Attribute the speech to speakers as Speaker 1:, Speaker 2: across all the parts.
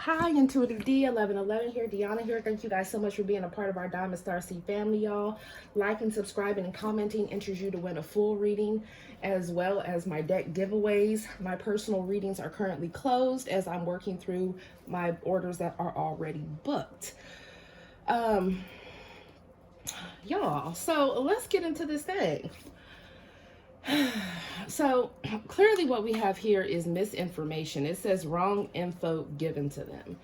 Speaker 1: Hi, Intuitive D 1111 here, Deonna here. Thank you guys so much for being a part of our Diamond Star Seed family, y'all. Liking, subscribing, and commenting enters you to win a full reading, as well as my deck giveaways. My personal readings are currently closed as I'm working through my orders that are already booked. Y'all, so let's get into this thing. So clearly what we have here is misinformation. It says wrong info given to them.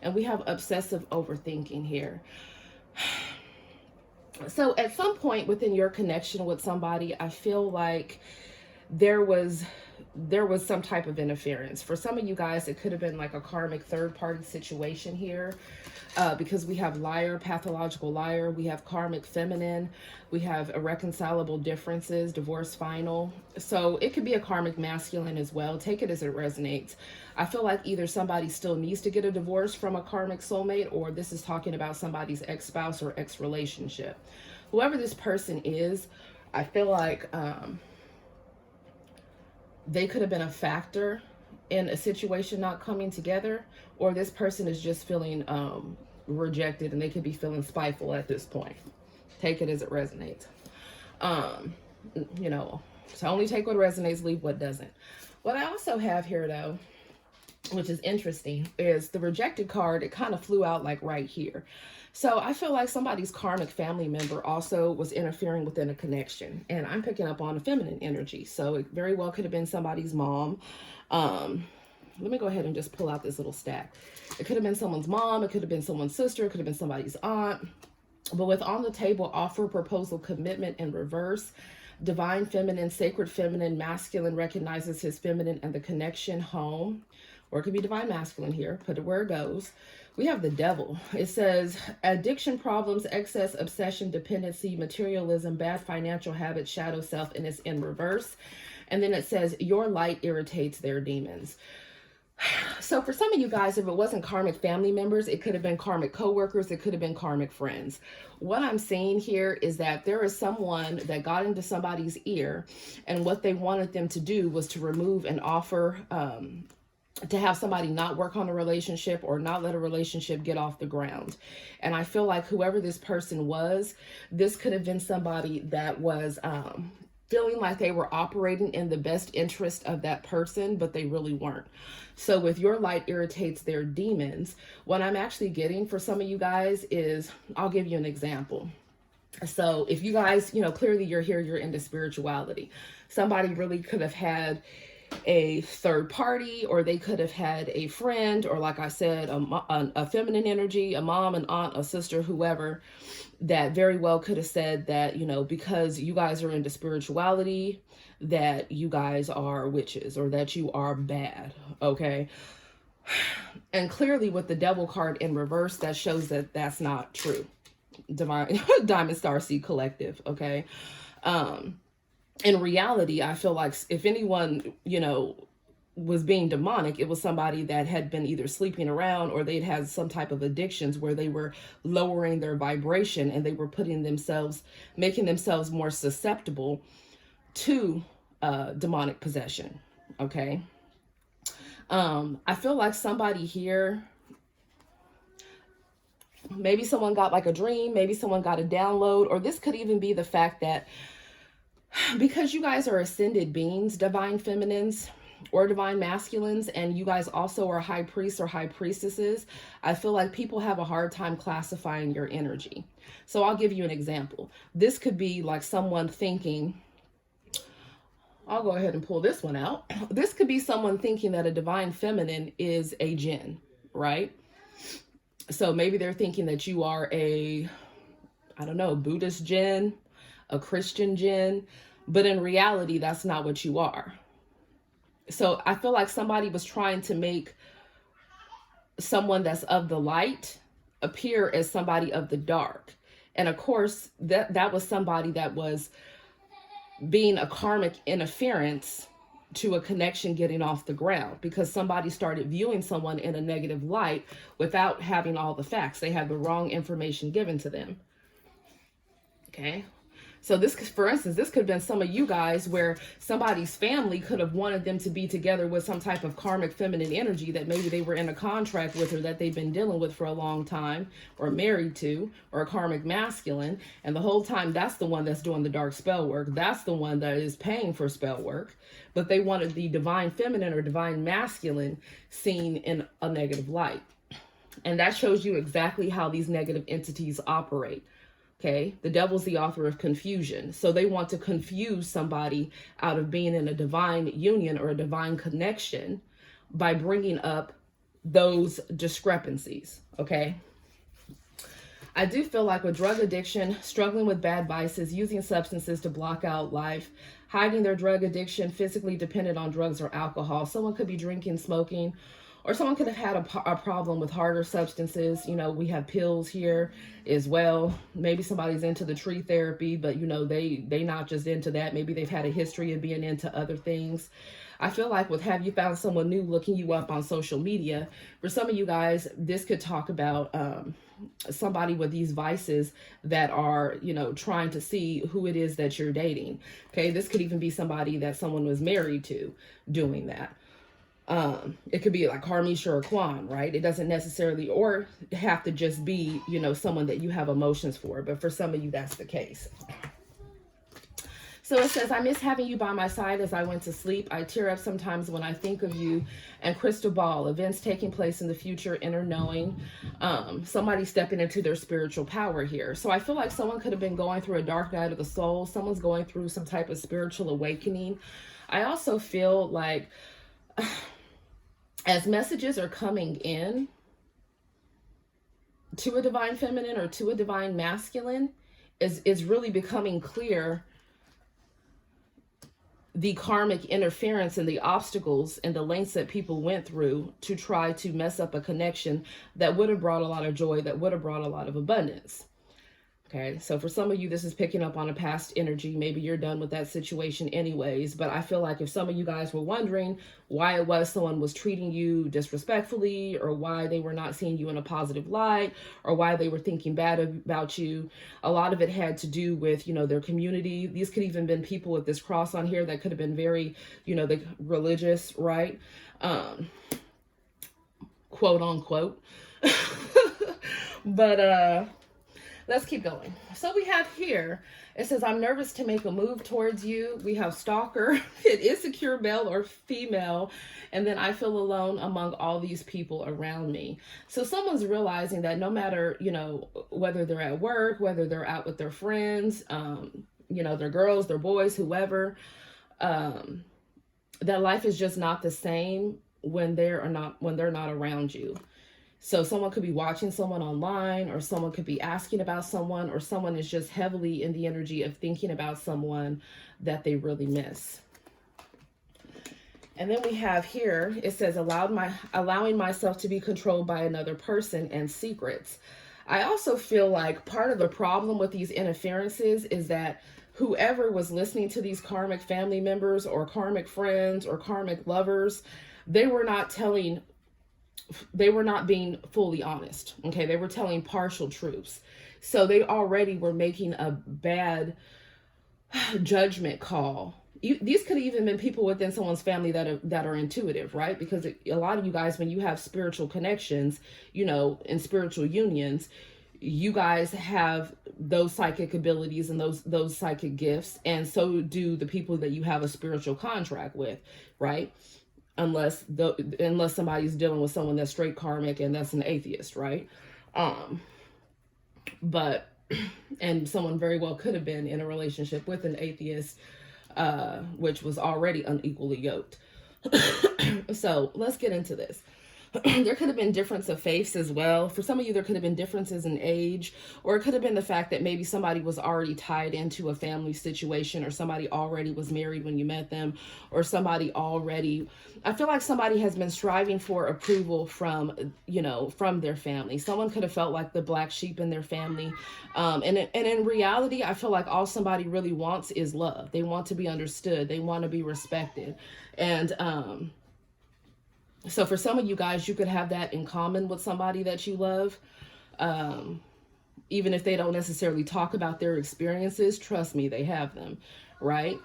Speaker 1: And we have obsessive overthinking here. So at some point within your connection with somebody, I feel like there was some type of interference. For some of you guys, it could have been like a karmic third-party situation here, because we have liar, pathological liar, we have karmic feminine, we have irreconcilable differences, divorce final. So it could be a karmic masculine as well. Take it as it resonates. I feel like either somebody still needs to get a divorce from a karmic soulmate, or this is talking about somebody's ex-spouse or ex-relationship. Whoever this person is, I feel like they could have been a factor in a situation not coming together, or this person is just feeling rejected and they could be feeling spiteful at this point. Take it as it resonates. You know, so only take what resonates, leave what doesn't. What I also have here though, which is interesting, is the rejected card. It kind of flew out like right here. So I feel like somebody's karmic family member also was interfering within a connection. And I'm picking up on a feminine energy. So it very well could have been somebody's mom. Let me go ahead and just pull out this little stack. It could have been someone's mom. It could have been someone's sister. It could have been somebody's aunt. But with on the table, offer, proposal, commitment in reverse, divine feminine, sacred feminine, masculine recognizes his feminine and the connection home. Or it could be divine masculine here. Put it where it goes. We have the devil. It says addiction problems, excess, obsession, dependency, materialism, bad financial habits, shadow self, and it's in reverse. And then it says your light irritates their demons. So for some of you guys, if it wasn't karmic family members, it could have been karmic coworkers, it could have been karmic friends. What I'm saying here is that there is someone that got into somebody's ear, and what they wanted them to do was to remove an offer, to have somebody not work on a relationship or not let a relationship get off the ground. And I feel like whoever this person was, this could have been somebody that was feeling like they were operating in the best interest of that person, but they really weren't. So with your light irritates their demons, what I'm actually getting for some of you guys is, I'll give you an example. So if you guys, you know, clearly you're here, you're into spirituality. Somebody really could have had a third party, or they could have had a friend, or like I said, a feminine energy, a mom, an aunt, a sister, whoever, that very well could have said that, you know, because you guys are into spirituality, that you guys are witches, or that you are bad. Okay. And clearly with the devil card in reverse, that shows that that's not true. Divine Diamond Star Seed Collective. Okay. In reality, I feel like if anyone, you know, was being demonic, it was somebody that had been either sleeping around, or they'd had some type of addictions where they were lowering their vibration and they were making themselves more susceptible to demonic possession. Okay. I feel like somebody here, maybe someone got like a dream, maybe someone got a download, or this could even be the fact that because you guys are ascended beings, divine feminines or divine masculines, and you guys also are high priests or high priestesses, I feel like people have a hard time classifying your energy. So I'll give you an example. This could be like someone thinking, I'll go ahead and pull this one out. This could be someone thinking that a divine feminine is a jinn, right? So maybe they're thinking that you are a, I don't know, Buddhist jinn, a Christian jinn, but in reality, that's not what you are. So I feel like somebody was trying to make someone that's of the light appear as somebody of the dark. And of course, that was somebody that was being a karmic interference to a connection getting off the ground, because somebody started viewing someone in a negative light without having all the facts. They had the wrong information given to them. Okay. So this, for instance, this could have been some of you guys where somebody's family could have wanted them to be together with some type of karmic feminine energy that maybe they were in a contract with, or that they've been dealing with for a long time, or married to, or a karmic masculine. And the whole time, that's the one that's doing the dark spell work. That's the one that is paying for spell work. But they wanted the divine feminine or divine masculine seen in a negative light. And that shows you exactly how these negative entities operate. Okay, the devil's the author of confusion. So they want to confuse somebody out of being in a divine union or a divine connection by bringing up those discrepancies. Okay, I do feel like with drug addiction, struggling with bad vices, using substances to block out life, hiding their drug addiction, physically dependent on drugs or alcohol. Someone could be drinking, smoking, or someone could have had a problem with harder substances. You know, we have pills here as well. Maybe somebody's into the tree therapy, but you know, they not just into that. Maybe they've had a history of being into other things. I feel like with have you found someone new looking you up on social media, for some of you guys, this could talk about somebody with these vices that are, you know, trying to see who it is that you're dating. Okay, this could even be somebody that someone was married to doing that. It could be like Harmisha or Kwan, right? It doesn't necessarily or have to just be, you know, someone that you have emotions for, but for some of you, that's the case. So it says, I miss having you by my side as I went to sleep. I tear up sometimes when I think of you. And crystal ball, events taking place in the future, inner knowing, somebody stepping into their spiritual power here. So I feel like someone could have been going through a dark night of the soul. Someone's going through some type of spiritual awakening. I also feel like as messages are coming in to a divine feminine or to a divine masculine, is really becoming clear the karmic interference and the obstacles and the lengths that people went through to try to mess up a connection that would have brought a lot of joy, that would have brought a lot of abundance. Okay, so for some of you, this is picking up on a past energy. Maybe you're done with that situation anyways, but I feel like if some of you guys were wondering why it was someone was treating you disrespectfully, or why they were not seeing you in a positive light, or why they were thinking bad about you, a lot of it had to do with, you know, their community. These could even been people with this cross on here that could have been very, you know, the religious, right? Quote unquote. But, let's keep going. So we have here, it says, I'm nervous to make a move towards you. We have stalker, it is secure male or female. And then I feel alone among all these people around me. So someone's realizing that no matter, you know, whether they're at work, whether they're out with their friends, you know, their girls, their boys, whoever, that life is just not the same when they're not around you. So someone could be watching someone online, or someone could be asking about someone, or someone is just heavily in the energy of thinking about someone that they really miss. And then we have here, it says, allowing myself to be controlled by another person and secrets. I also feel like part of the problem with these interferences is that whoever was listening to these karmic family members or karmic friends or karmic lovers, they were not being fully honest. Okay, they were telling partial truths. So they already were making a bad judgment call. These could have even been people within someone's family that are intuitive, right? Because a lot of you guys, when you have spiritual connections, you know, in spiritual unions, you guys have those psychic abilities and those psychic gifts, and so do the people that you have a spiritual contract with, right? Unless somebody's dealing with someone that's straight karmic and that's an atheist, right? But and someone very well could have been in a relationship with an atheist, which was already unequally yoked. So let's get into this. There could have been difference of faiths as well. For some of you, there could have been differences in age, or it could have been the fact that maybe somebody was already tied into a family situation, or somebody already was married when you met them, or somebody already, I feel like somebody has been striving for approval from, you know, from their family. Someone could have felt like the black sheep in their family. And in reality, I feel like all somebody really wants is love. They want to be understood. They want to be respected. And, so for some of you guys, you could have that in common with somebody that you love. Even if they don't necessarily talk about their experiences, trust me, they have them, right?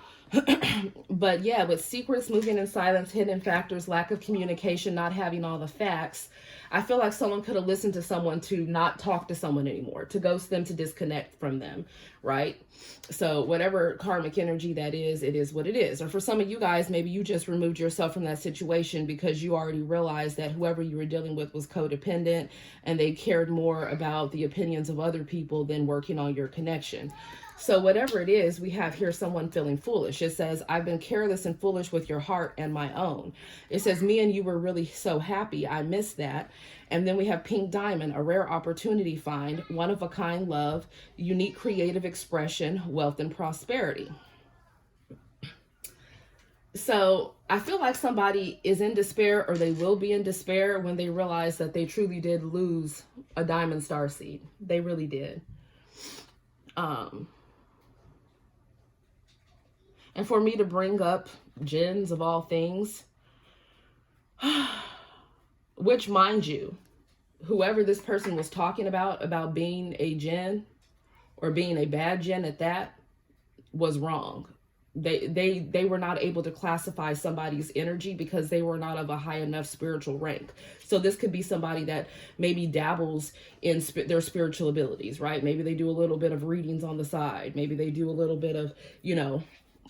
Speaker 1: But yeah, with secrets, moving in silence, hidden factors, lack of communication, not having all the facts, I feel like someone could have listened to someone to not talk to someone anymore, to ghost them, to disconnect from them, right? So whatever karmic energy that is, it is what it is. Or for some of you guys, maybe you just removed yourself from that situation because you already realized that whoever you were dealing with was codependent and they cared more about the opinions of other people than working on your connection. So whatever it is, we have here someone feeling foolish. It says, I've been careless and foolish with your heart and my own. It says, me and you were really so happy. I missed that. And then we have pink diamond, a rare opportunity find, one of a kind love, unique creative expression, wealth and prosperity. So I feel like somebody is in despair, or they will be in despair when they realize that they truly did lose a diamond starseed. They really did. And for me to bring up jinns of all things, which, mind you, whoever this person was talking about being a jinn or being a bad jinn at that, was wrong. They were not able to classify somebody's energy because they were not of a high enough spiritual rank. So this could be somebody that maybe dabbles in their spiritual abilities, right? Maybe they do a little bit of readings on the side. Maybe they do a little bit of,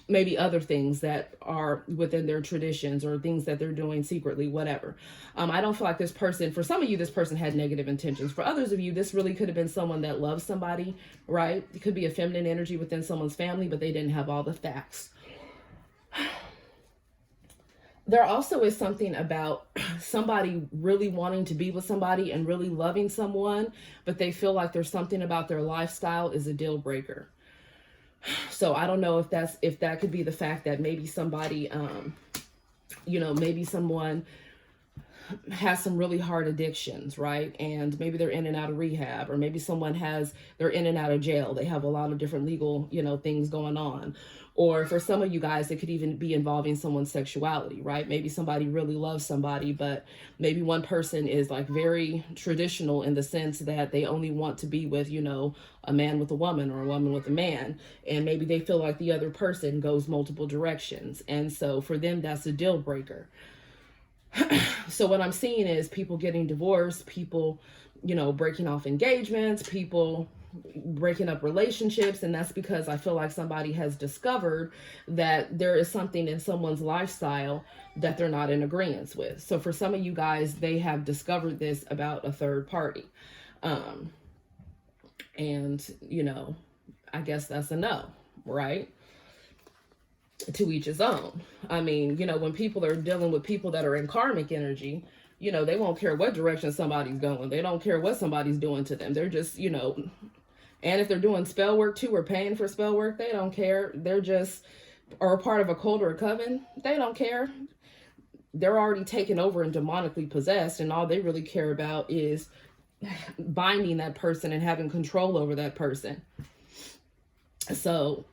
Speaker 1: maybe other things that are within their traditions or things that they're doing secretly, whatever. I don't feel like this person, for some of you, this person had negative intentions. For others of you, this really could have been someone that loves somebody, right? It could be a feminine energy within someone's family, but they didn't have all the facts. There also is something about somebody really wanting to be with somebody and really loving someone, but they feel like there's something about their lifestyle is a deal breaker. So I don't know if that could be the fact that maybe somebody, maybe someone has some really hard addictions, right? And maybe they're in and out of rehab, or maybe they're in and out of jail. They have a lot of different legal, things going on. Or for some of you guys, it could even be involving someone's sexuality, right? Maybe somebody really loves somebody, but maybe one person is like very traditional in the sense that they only want to be with, a man with a woman or a woman with a man. And maybe they feel like the other person goes multiple directions. And so for them, that's a deal breaker. So what I'm seeing is people getting divorced, people, breaking off engagements, people breaking up relationships. And that's because I feel like somebody has discovered that there is something in someone's lifestyle that they're not in agreement with. So for some of you guys, they have discovered this about a third party. And, I guess that's a no, right? To each his own. I mean, when people are dealing with people that are in karmic energy, they won't care what direction somebody's going. They don't care what somebody's doing to them. They're just, and if they're doing spell work too, or paying for spell work, they don't care. They're just, or a part of a cult or a coven, they don't care. They're already taken over and demonically possessed, and all they really care about is binding that person and having control over that person. So,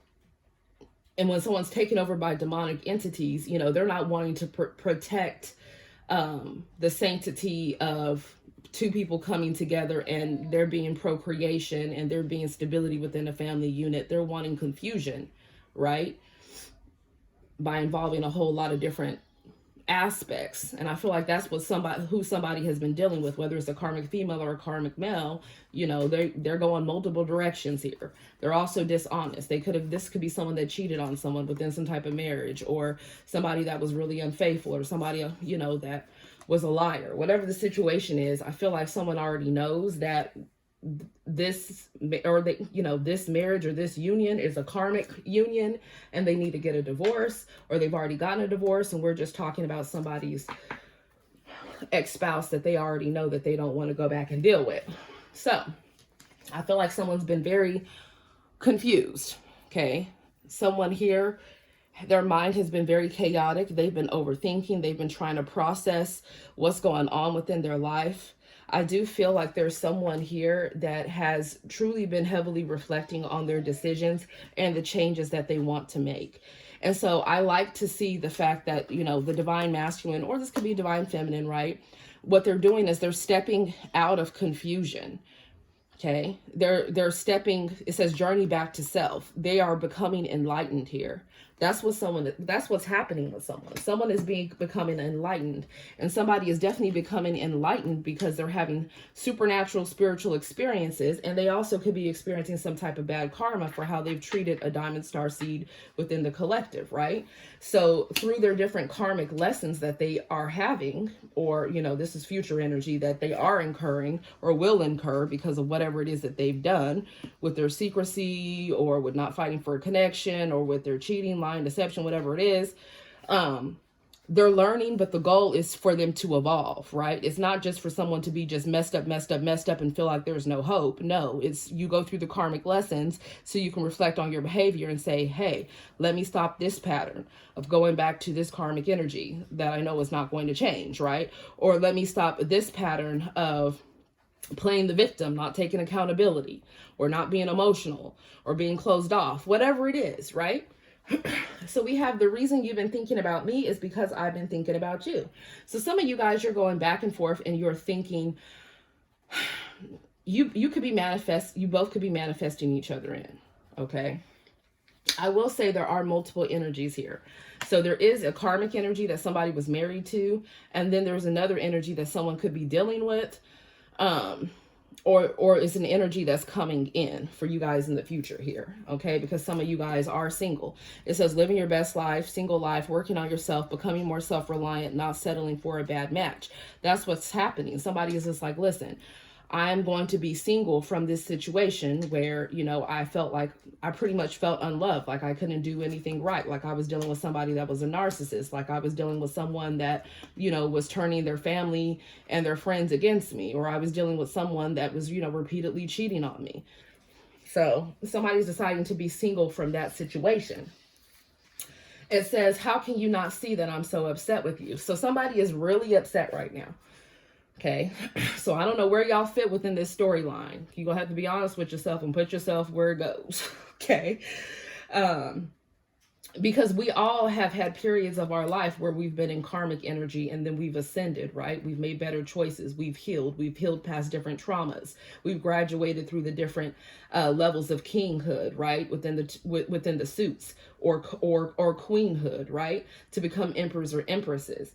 Speaker 1: and when someone's taken over by demonic entities, they're not wanting to protect the sanctity of two people coming together and there being procreation and there being stability within a family unit. They're wanting confusion, right? By involving a whole lot of different aspects. And I feel like that's what somebody has been dealing with, whether it's a karmic female or a karmic male. They're going multiple directions here. They're also dishonest. This could be someone that cheated on someone within some type of marriage, or somebody that was really unfaithful, or somebody that was a liar. Whatever the situation is, I feel like someone already knows that this marriage or this union is a karmic union and they need to get a divorce, or they've already gotten a divorce and we're just talking about somebody's ex-spouse that they already know that they don't want to go back and deal with. So I feel like someone's been very confused. Okay. Someone here, their mind has been very chaotic. They've been overthinking. They've been trying to process what's going on within their life. I do feel like there's someone here that has truly been heavily reflecting on their decisions and the changes that they want to make. And so I like to see the fact that, the divine masculine, or this could be divine feminine, right? What they're doing is they're stepping out of confusion. Okay, they're stepping, it says journey back to self. They are becoming enlightened here. That's what's happening with someone. Someone is becoming enlightened, and somebody is definitely becoming enlightened because they're having supernatural spiritual experiences, and they also could be experiencing some type of bad karma for how they've treated a diamond star seed within the collective, right? So through their different karmic lessons that they are having, or, you know, this is future energy that they are incurring or will incur because of whatever it is that they've done with their secrecy, or with not fighting for a connection, or with their cheating, lying, deception, whatever it is, they're learning, but the goal is for them to evolve, right? It's not just for someone to be just messed up and feel like there's no hope. No, it's you go through the karmic lessons so you can reflect on your behavior and say, hey, let me stop this pattern of going back to this karmic energy that I know is not going to change, right? Or let me stop this pattern of playing the victim, not taking accountability, or not being emotional, or being closed off, whatever it is, right? So we have the reason you've been thinking about me is because I've been thinking about you. So some of you guys, you're going back and forth and you're thinking, you could be you both could be manifesting each other in, okay? I will say there are multiple energies here. So there is a karmic energy that somebody was married to, and then there's another energy that someone could be dealing with, or it's an energy that's coming in for you guys in the future here, okay? Because some of you guys are single. It says living your best life, single life, working on yourself, becoming more self-reliant, not settling for a bad match. That's what's happening. Somebody is just like, listen, I'm going to be single from this situation where, you know, I felt like I pretty much felt unloved, like I couldn't do anything right, like I was dealing with somebody that was a narcissist, like I was dealing with someone that, you know, was turning their family and their friends against me, or I was dealing with someone that was, you know, repeatedly cheating on me. So somebody's deciding to be single from that situation. It says, how can you not see that I'm so upset with you? So somebody is really upset right now. Okay, so I don't know where y'all fit within this storyline. You're going to have to be honest with yourself and put yourself where it goes. Okay, because we all have had periods of our life where we've been in karmic energy and then we've ascended, right? We've made better choices. We've healed past different traumas. We've graduated through the different levels of kinghood, right? Within the suits, or queenhood, right? To become emperors or empresses.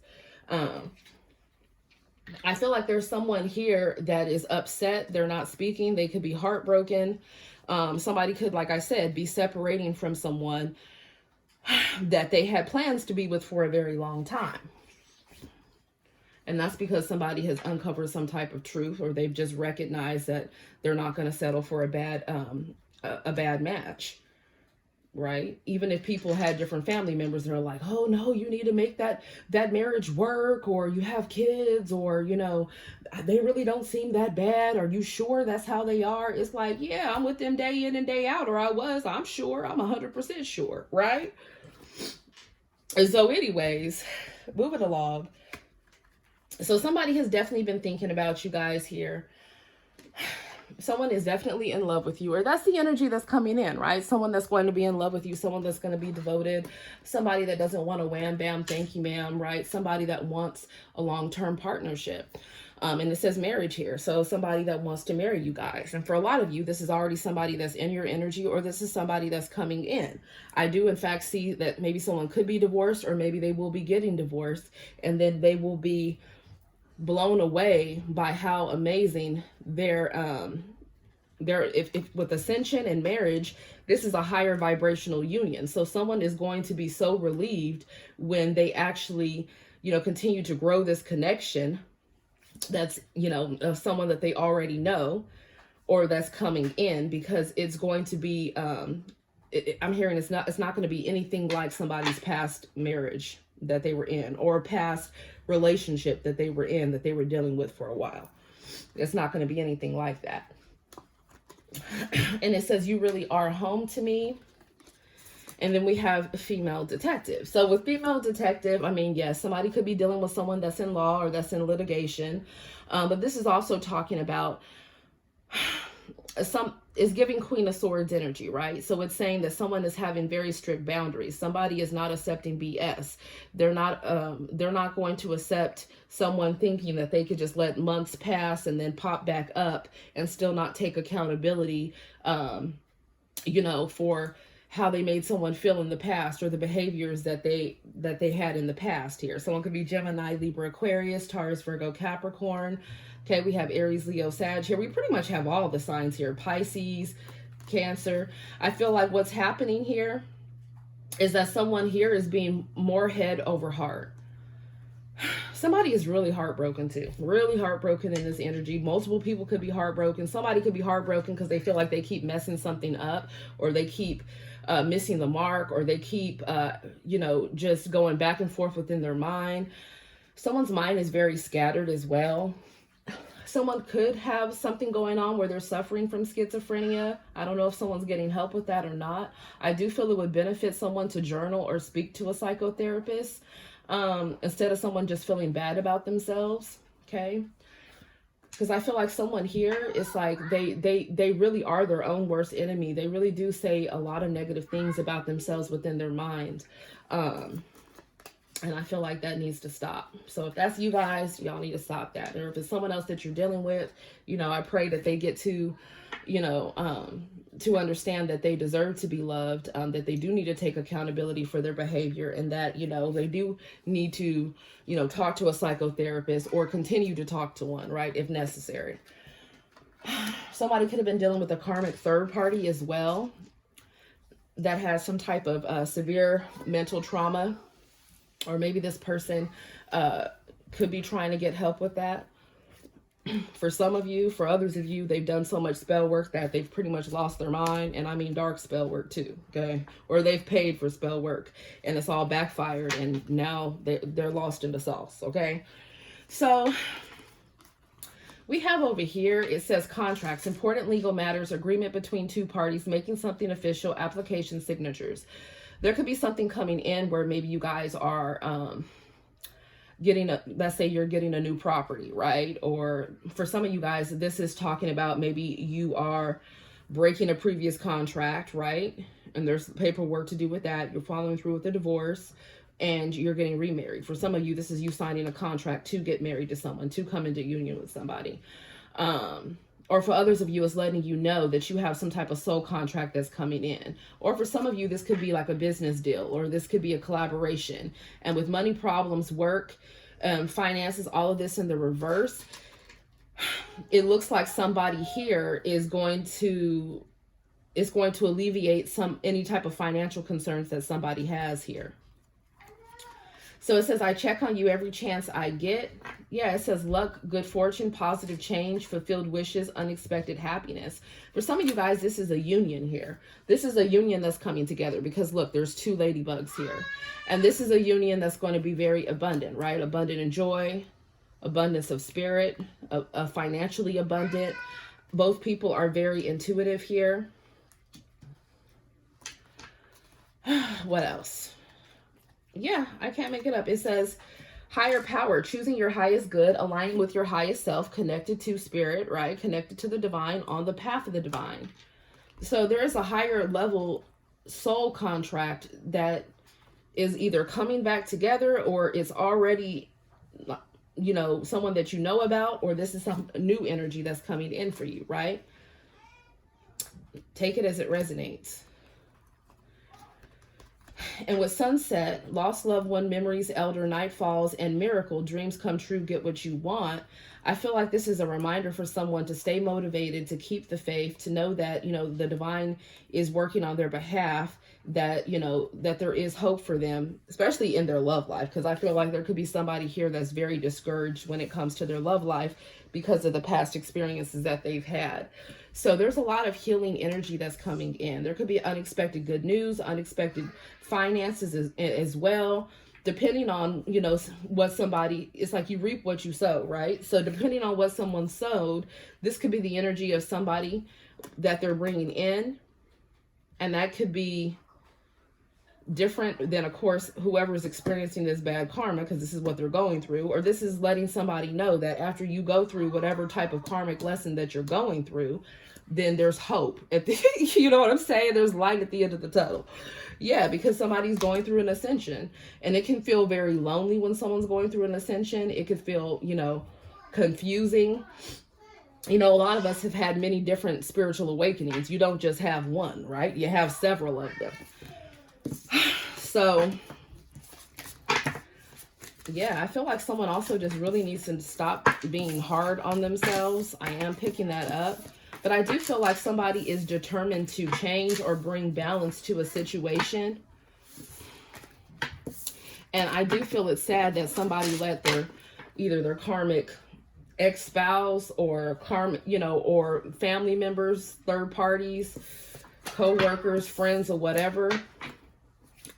Speaker 1: I feel like there's someone here that is upset. They're not speaking. They could be heartbroken. Somebody could, like I said, be separating from someone that they had plans to be with for a very long time. And that's because somebody has uncovered some type of truth, or they've just recognized that they're not going to settle for a bad match. Right? Even if people had different family members that are like, oh no, you need to make that marriage work, or you have kids, or, you know, they really don't seem that bad. Are you sure that's how they are? It's like, yeah, I'm with them day in and day out, or I'm sure, I'm 100% sure, right? And so anyways, moving along. So somebody has definitely been thinking about you guys here. Someone is definitely in love with you, or that's the energy that's coming in, right? Someone that's going to be in love with you, someone that's going to be devoted, somebody that doesn't want a wham, bam, thank you, ma'am, right? Somebody that wants a long-term partnership. And it says marriage here. So somebody that wants to marry you guys. And for a lot of you, this is already somebody that's in your energy, or this is somebody that's coming in. I do, in fact, see that maybe someone could be divorced, or maybe they will be getting divorced, and then they will be blown away by how amazing if with ascension and marriage, this is a higher vibrational union. So someone is going to be so relieved when they actually, you know, continue to grow this connection that's, you know, of someone that they already know, or that's coming in, because it's going to be I'm hearing it's not going to be anything like somebody's past marriage that they were in, or past relationship that they were in, that they were dealing with for a while. It's not going to be anything like that. And it says, you really are home to me. And then we have female detective. So with female detective, I mean, yes, somebody could be dealing with someone that's in law or that's in litigation. But this is also talking about is giving Queen of Swords energy, right? So it's saying that someone is having very strict boundaries. Somebody is not accepting BS. They're not going to accept someone thinking that they could just let months pass and then pop back up and still not take accountability, you know, for how they made someone feel in the past, or the behaviors that they had in the past here. Someone could be Gemini, Libra, Aquarius, Taurus, Virgo, Capricorn. Okay, we have Aries, Leo, Sag here. We pretty much have all the signs here. Pisces, Cancer. I feel like what's happening here is that someone here is being more head over heart. Somebody is really heartbroken too. Really heartbroken in this energy. Multiple people could be heartbroken. Somebody could be heartbroken because they feel like they keep messing something up, or they keep missing the mark, or they keep, you know, just going back and forth within their mind. Someone's mind is very scattered as well. Someone could have something going on where they're suffering from schizophrenia. I don't know if someone's getting help with that or not. I do feel it would benefit someone to journal or speak to a psychotherapist, instead of someone just feeling bad about themselves. Okay. Because I feel like someone here is like, they really are their own worst enemy. They really do say a lot of negative things about themselves within their mind. And I feel like that needs to stop. So if that's you guys, y'all need to stop that. Or if it's someone else that you're dealing with, you know, I pray that they get to, you know, to understand that they deserve to be loved, that they do need to take accountability for their behavior, and that, you know, they do need to, you know, talk to a psychotherapist or continue to talk to one, right, if necessary. Somebody could have been dealing with a karmic third party as well that has some type of severe mental trauma. Or maybe this person could be trying to get help with that. For some of you, for others of you, they've done so much spell work that they've pretty much lost their mind. And I mean dark spell work too, okay? Or they've paid for spell work and it's all backfired and now they're lost in the sauce, okay? So we have over here, it says contracts, important legal matters, agreement between two parties, making something official, application signatures. There could be something coming in where maybe you guys are getting let's say you're getting a new property, right? Or for some of you guys, this is talking about maybe you are breaking a previous contract, right? And there's paperwork to do with that. You're following through with the divorce and you're getting remarried. For some of you, this is you signing a contract to get married to someone, to come into union with somebody. Or for others of you, it's letting you know that you have some type of soul contract that's coming in. Or for some of you, this could be like a business deal, or this could be a collaboration. And with money problems, work, finances, all of this in the reverse, it looks like somebody here is going to alleviate any type of financial concerns that somebody has here. So it says, I check on you every chance I get. Yeah, it says luck, good fortune, positive change, fulfilled wishes, unexpected happiness. For some of you guys, this is a union here. This is a union that's coming together because look, there's two ladybugs here. And this is a union that's going to be very abundant, right? Abundant in joy, abundance of spirit, financially abundant. Both people are very intuitive here. What else? Yeah, I can't make it up. It says higher power, choosing your highest good, aligning with your highest self, connected to spirit, right? Connected to the divine, on the path of the divine. So there is a higher level soul contract that is either coming back together, or it's already, you know, someone that you know about, or this is some new energy that's coming in for you, right? Take it as it resonates. And with sunset, lost loved one, memories, elder, night falls, and miracle, dreams come true, get what you want. I feel like this is a reminder for someone to stay motivated, to keep the faith, to know that, you know, the divine is working on their behalf, that, you know, that there is hope for them, especially in their love life. Because I feel like there could be somebody here that's very discouraged when it comes to their love life because of the past experiences that they've had. So there's a lot of healing energy that's coming in. There could be unexpected good news, unexpected finances as well, depending on, you know, what somebody, it's like you reap what you sow, right? So depending on what someone sowed, this could be the energy of somebody that they're bringing in. And that could be different than, of course, whoever is experiencing this bad karma, because this is what they're going through, or this is letting somebody know that after you go through whatever type of karmic lesson that you're going through, then there's hope at the, you know what I'm saying? There's light at the end of the tunnel. Yeah, because somebody's going through an ascension, and it can feel very lonely when someone's going through an ascension. It could feel, you know, confusing. You know, a lot of us have had many different spiritual awakenings. You don't just have one, right? You have several of them. So, yeah, I feel like someone also just really needs to stop being hard on themselves. I am picking that up. But I do feel like somebody is determined to change or bring balance to a situation. And I do feel it's sad that somebody let either their karmic ex-spouse or karmic, you know, or family members, third parties, co-workers, friends, or whatever,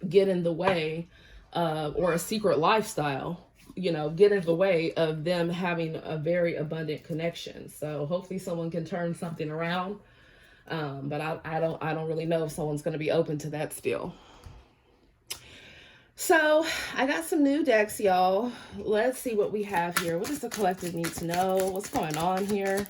Speaker 1: get in the way, or a secret lifestyle, you know, get in the way of them having a very abundant connection. So hopefully someone can turn something around. But I don't really know if someone's going to be open to that still. So I got some new decks, y'all. Let's see what we have here. What does the collective need to know? What's going on here?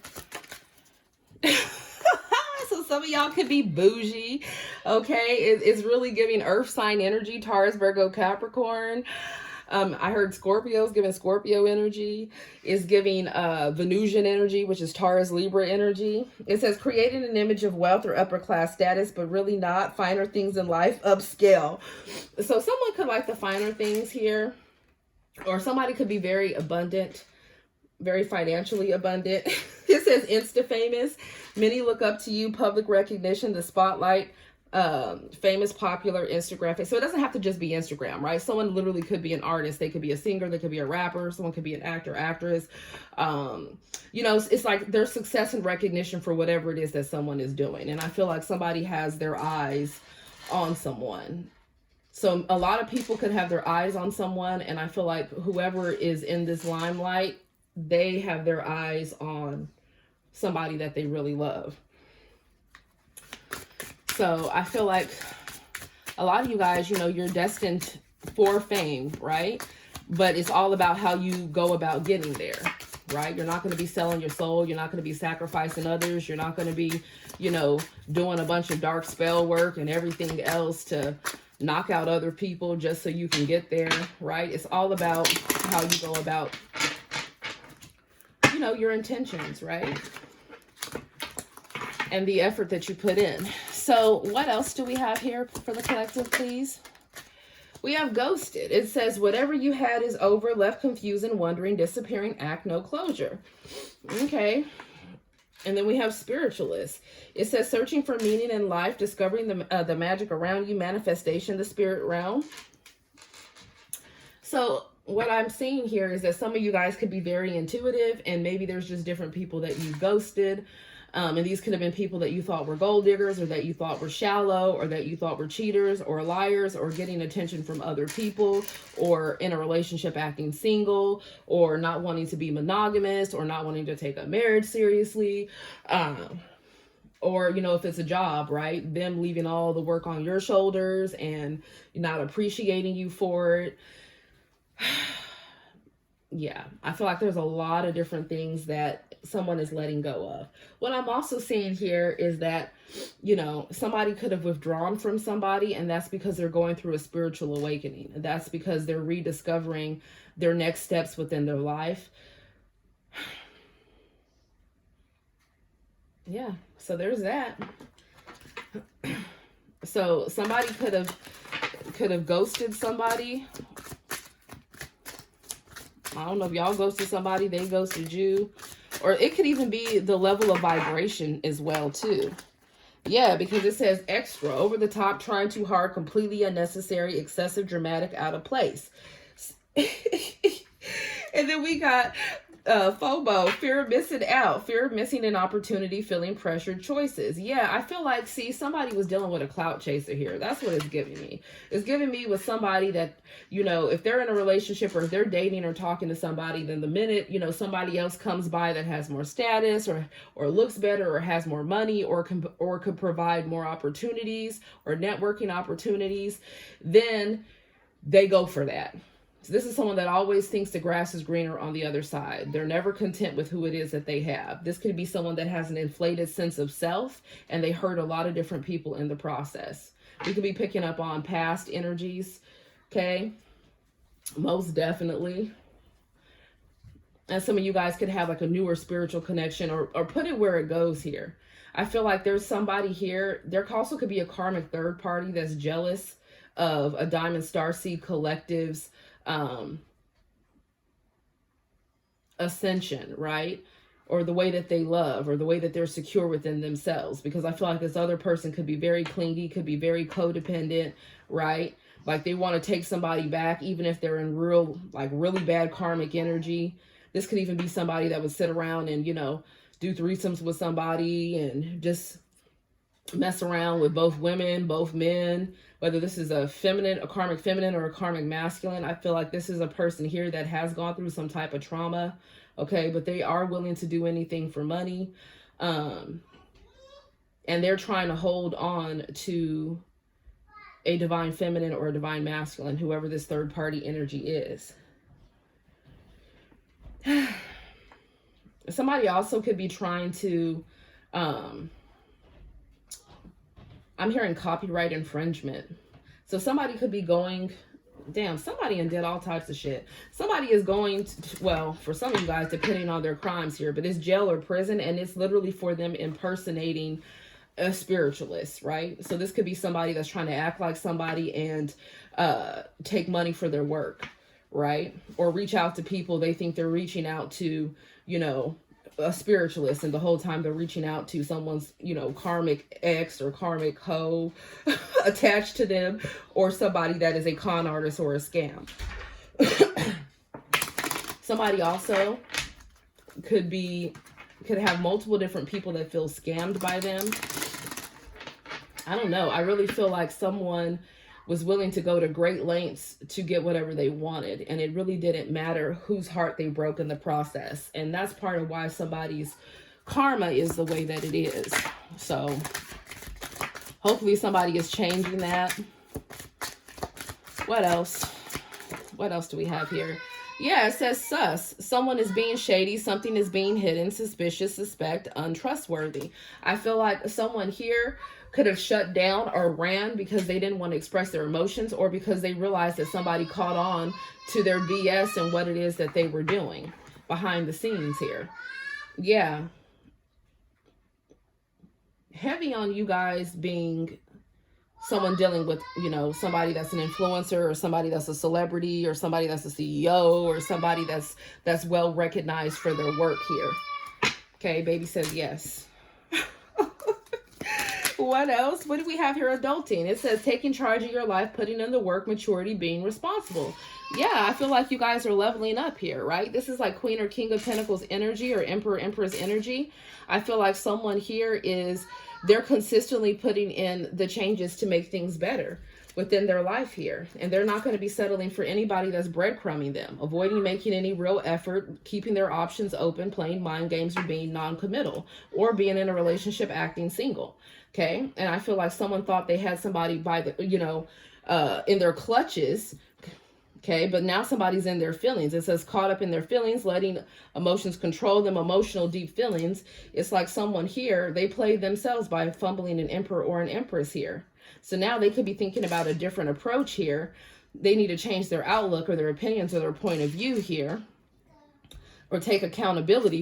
Speaker 1: So some of y'all could be bougie. Okay. It's really giving earth sign energy, Taurus, Virgo, Capricorn. I heard Scorpio's giving Scorpio energy, is giving Venusian energy, which is Taurus, Libra energy. It says creating an image of wealth or upper class status, but really not. Finer things in life, upscale. So someone could like the finer things here, or somebody could be very abundant, very financially abundant. It says insta famous. Many look up to you, public recognition, the spotlight. Famous, popular, Instagram. So it doesn't have to just be Instagram, right? Someone literally could be an artist. They could be a singer. They could be a rapper. Someone could be an actor, actress. You know, it's like there's success and recognition for whatever it is that someone is doing. And I feel like somebody has their eyes on someone. So a lot of people could have their eyes on someone. And I feel like whoever is in this limelight, they have their eyes on somebody that they really love. So I feel like a lot of you guys, you know, you're destined for fame, right? But it's all about how you go about getting there, right? You're not going to be selling your soul. You're not going to be sacrificing others. You're not going to be, you know, doing a bunch of dark spell work and everything else to knock out other people just so you can get there, right? It's all about how you go about, you know, your intentions, right? And the effort that you put in. So what else do we have here for the collective, please? We have ghosted. It says, whatever you had is over, left confused and wondering, disappearing act, no closure. Okay. And then we have spiritualist. It says, searching for meaning in life, discovering the magic around you, manifestation, the spirit realm. So what I'm seeing here is that some of you guys could be very intuitive, and maybe there's just different people that you ghosted. And these could have been people that you thought were gold diggers, or that you thought were shallow, or that you thought were cheaters or liars, or getting attention from other people, or in a relationship acting single, or not wanting to be monogamous, or not wanting to take a marriage seriously. Or, you know, if it's a job, right? Them leaving all the work on your shoulders and not appreciating you for it. Yeah, I feel like there's a lot of different things that someone is letting go of. What I'm also seeing here is that, you know, somebody could have withdrawn from somebody, and that's because they're going through a spiritual awakening. And that's because they're rediscovering their next steps within their life. Yeah, so there's that. So somebody could have ghosted somebody. I don't know if y'all ghosted somebody, they ghosted you. Or it could even be the level of vibration as well, too. Yeah, because it says extra, over the top, trying too hard, completely unnecessary, excessive, dramatic, out of place. And then we got FOMO, fear of missing out, fear of missing an opportunity, feeling pressured choices. Yeah, I feel like, see, somebody was dealing with a clout chaser here. That's what it's giving me. It's giving me with somebody that, you know, if they're in a relationship or if they're dating or talking to somebody, then the minute, you know, somebody else comes by that has more status or looks better or has more money or could provide more opportunities or networking opportunities, then they go for that. So this is someone that always thinks the grass is greener on the other side. They're never content with who it is that they have. This could be someone that has an inflated sense of self and they hurt a lot of different people in the process. We could be picking up on past energies, okay? Most definitely. And some of you guys could have like a newer spiritual connection or put it where it goes here. I feel like there's somebody here. There also could be a karmic third party that's jealous of a Diamond Starseed Collective's ascension, right? Or the way that they love or the way that they're secure within themselves, because I feel like this other person could be very clingy, could be very codependent, right? Like they want to take somebody back even if they're in really bad karmic energy. This could even be somebody that would sit around and, you know, do threesomes with somebody and just mess around with both women, both men, whether this is a karmic feminine or a karmic masculine. I feel like this is a person here that has gone through some type of trauma, okay, but they are willing to do anything for money. And they're trying to hold on to a divine feminine or a divine masculine, whoever this third party energy is. Somebody also could be trying to, I'm hearing copyright infringement. So somebody could be going, damn, somebody did all types of shit. Somebody is going to, well, for some of you guys, depending on their crimes here, but it's jail or prison, and it's literally for them impersonating a spiritualist, right? So this could be somebody that's trying to act like somebody and take money for their work, right? Or reach out to people they think they're reaching out to, you know, a spiritualist, and the whole time they're reaching out to someone's, you know, karmic ex or karmic hoe attached to them, or somebody that is a con artist or a scam. Somebody also could have multiple different people that feel scammed by them. I don't know. I really feel like someone was willing to go to great lengths to get whatever they wanted, and it really didn't matter whose heart they broke in the process. And that's part of why somebody's karma is the way that it is. So hopefully somebody is changing that. What else do we have here? Yeah, it says sus. Someone is being shady. Something is being hidden, suspicious, suspect, untrustworthy. I feel like someone here could have shut down or ran because they didn't want to express their emotions, or because they realized that somebody caught on to their BS and what it is that they were doing behind the scenes here. Yeah. Heavy on you guys being someone dealing with, you know, somebody that's an influencer, or somebody that's a celebrity, or somebody that's a CEO, or somebody that's well recognized for their work here. Okay, baby says yes. What else? What do we have here? Adulting. It says taking charge of your life, putting in the work, maturity, being responsible. Yeah, I feel like you guys are leveling up here, right? This is like Queen or King of Pentacles energy, or Emperor, Empress energy. I feel like someone here they're consistently putting in the changes to make things better within their life here. And they're not going to be settling for anybody that's breadcrumbing them, avoiding making any real effort, keeping their options open, playing mind games, or being non-committal, or being in a relationship acting single. Okay. And I feel like someone thought they had somebody by the, you know, in their clutches. Okay. But now somebody's in their feelings. It says caught up in their feelings, letting emotions control them, emotional deep feelings. It's like someone here, they played themselves by fumbling an emperor or an empress here. So now they could be thinking about a different approach here. They need to change their outlook or their opinions or their point of view here, or take accountability